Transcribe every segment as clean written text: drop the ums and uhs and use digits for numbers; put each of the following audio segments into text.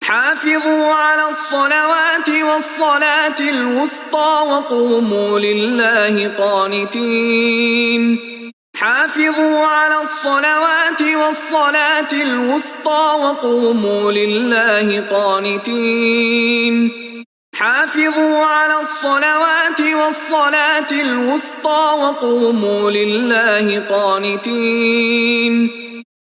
حافظوا على الصلوات والصلاة الوسطى وقوموا لله قانتين. حافظوا على الصلوات والصلاة الوسطى وقوموا لله قانتين. حافظوا على الصلوات والصلاة الوسطى وقوموا لله قانتين.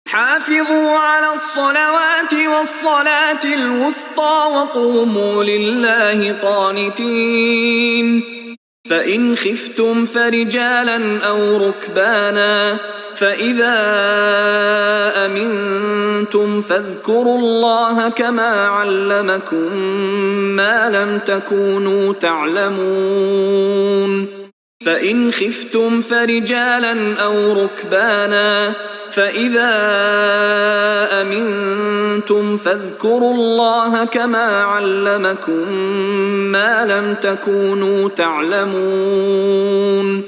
حافظوا على الصلوات والصلاة الوسطى وقوموا لله قانتين. فإن خفتم فرجالا أو ركبانا فإذا أمنتم فاذكروا الله كما علمكم ما لم تكونوا تعلمون. فإن خفتم فرجالا أو ركبانا فإذا أمنتم فاذكروا الله كما علمكم ما لم تكونوا تعلمون.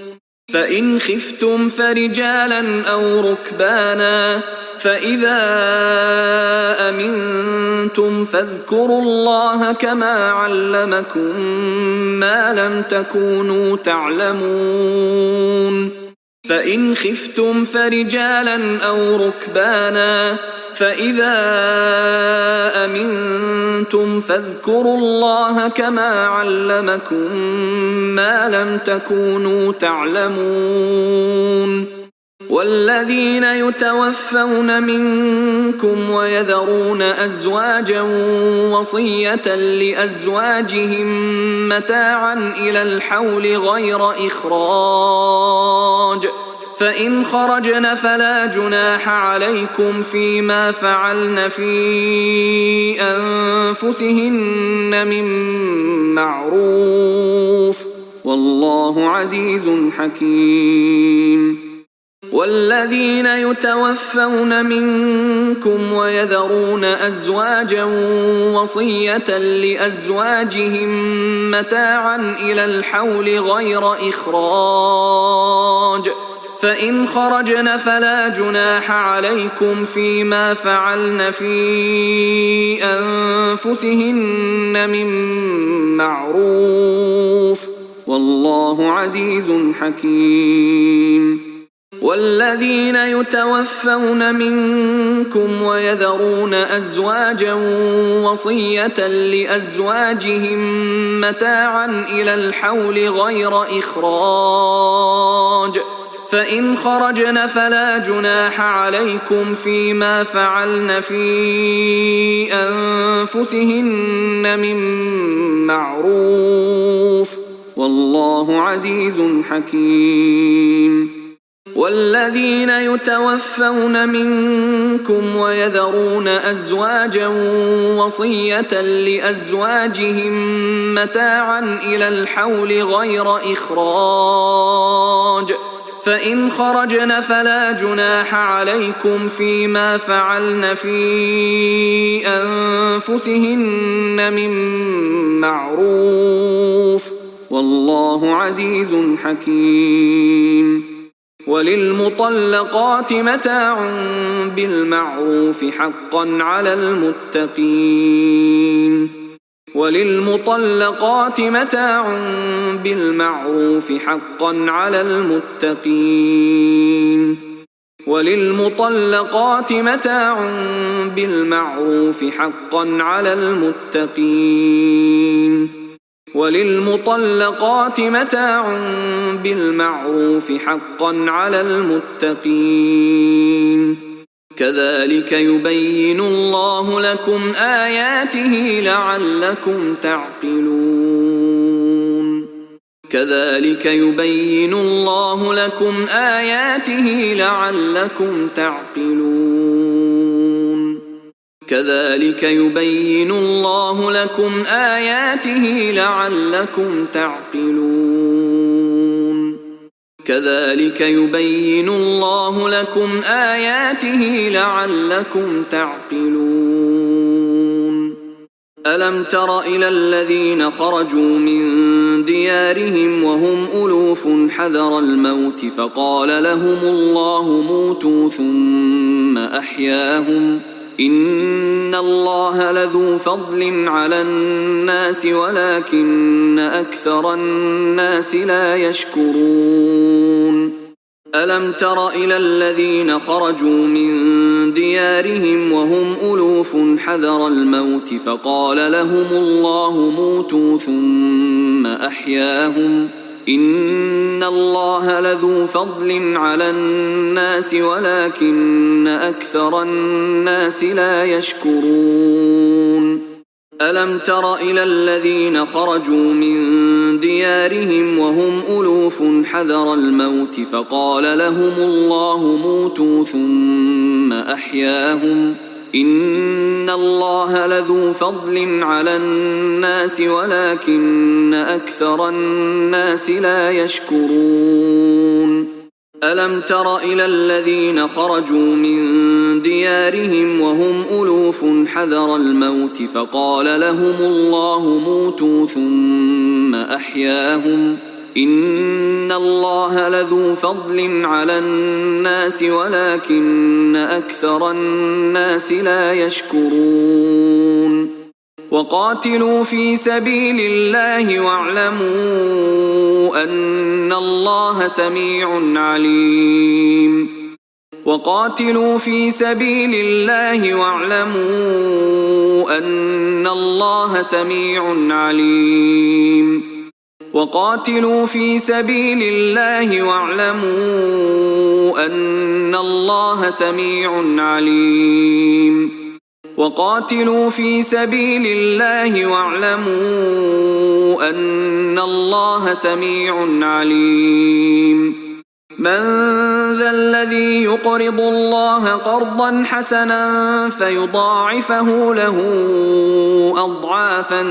فإن خفتم فرجالا أو ركبانا فإذا أمنتم فاذكروا الله كما علمكم ما لم تكونوا تعلمون. فإن خفتم فرجالا أو ركبانا فإذا أمنتم فاذكروا الله كما علمكم ما لم تكونوا تعلمون. والذين يتوفون منكم ويذرون أزواجا وصية لأزواجهم متاعا إلى الحول غير إخراج فإن خرجن فلا جناح عليكم فيما فعلن في أنفسهن من معروف والله عزيز حكيم. والذين يتوفون منكم ويذرون أزواجا وصية لأزواجهم متاعا إلى الحول غير إخراج فإن خرجن فلا جناح عليكم فيما فعلن في أنفسهن من معروف والله عزيز حكيم. والذين يتوفون منكم ويذرون أزواجا وصية لأزواجهم متاعا إلى الحول غير إخراج فإن خرجن فلا جناح عليكم فيما فعلن في أنفسهن من معروف والله عزيز حكيم. والذين يتوفون منكم ويذرون أزواجا وصية لأزواجهم متاعا إلى الحول غير إخراج فإن خرجن فلا جناح عليكم فيما فعلن في أنفسهن من معروف والله عزيز حكيم. وللمطلقات متاع بالمعروف حقا على المتقين. وللمطلقات متاع بالمعروف حقا على المتقين. وللمطلقات متاع بالمعروف حقا على المتقين. وللمطلقات متاع بالمعروف حقا على المتقين. كذلك يبين الله لكم آياته لعلكم تعقلون. كذلك يبين الله لكم آياته لعلكم تعقلون. كذلك يبين الله لكم آياته لعلكم تعقلون. كذلك يبين الله لكم آياته لعلكم تعقلون. ألم تر إلى الذين خرجوا من ديارهم وهم ألوف حذر الموت فقال لهم الله موتوا ثم أحياهم إن الله لذو فضل على الناس ولكن أكثر الناس لا يشكرون ألم تر إلى الذين خرجوا من ديارهم وهم ألوف حذر الموت فقال لهم الله موتوا ثم أحياهم إن الله لذو فضل على الناس ولكن أكثر الناس لا يشكرون ألم تر إلى الذين خرجوا من ديارهم وهم ألوف حذر الموت فقال لهم الله موتوا ثم أحياهم إن الله لذو فضل على الناس ولكن أكثر الناس لا يشكرون ألم تر إلى الذين خرجوا من ديارهم وهم ألوف حذر الموت فقال لهم الله موتوا ثم أحياهم إن الله لذو فضل على الناس ولكن أكثر الناس لا يشكرون وقاتلوا في سبيل الله واعلموا أن الله سميع عليم وقاتلوا في سبيل الله واعلموا أن الله سميع عليم وقاتلوا في سبيل الله واعلموا أن الله سميع عليم وقاتلوا في سبيل الله واعلموا أن الله سميع عليم من ذا الذي يقرض الله قرضا حسنا فيضاعفه له أضعافا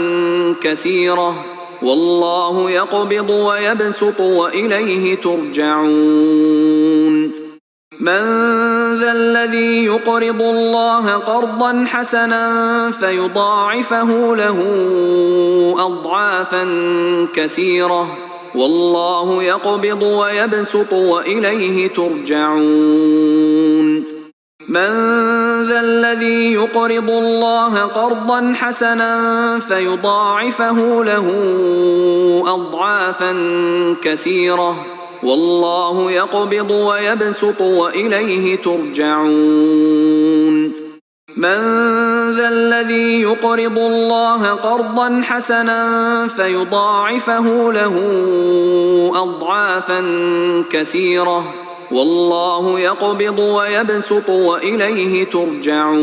كثيرة والله يقبض ويبسط وإليه ترجعون من ذا الذي يقرض الله قرضا حسنا فيضاعفه له أضعافا كثيرة والله يقبض ويبسط وإليه ترجعون من ذا الذي يقرض الله قرضا حسنا فيضاعفه له أضعافا كثيرة والله يقبض ويبسط وإليه ترجعون من ذا الذي يقرض الله قرضا حسنا فيضاعفه له أضعافا كثيرة والله يقبض ويبسط وإليه ترجعون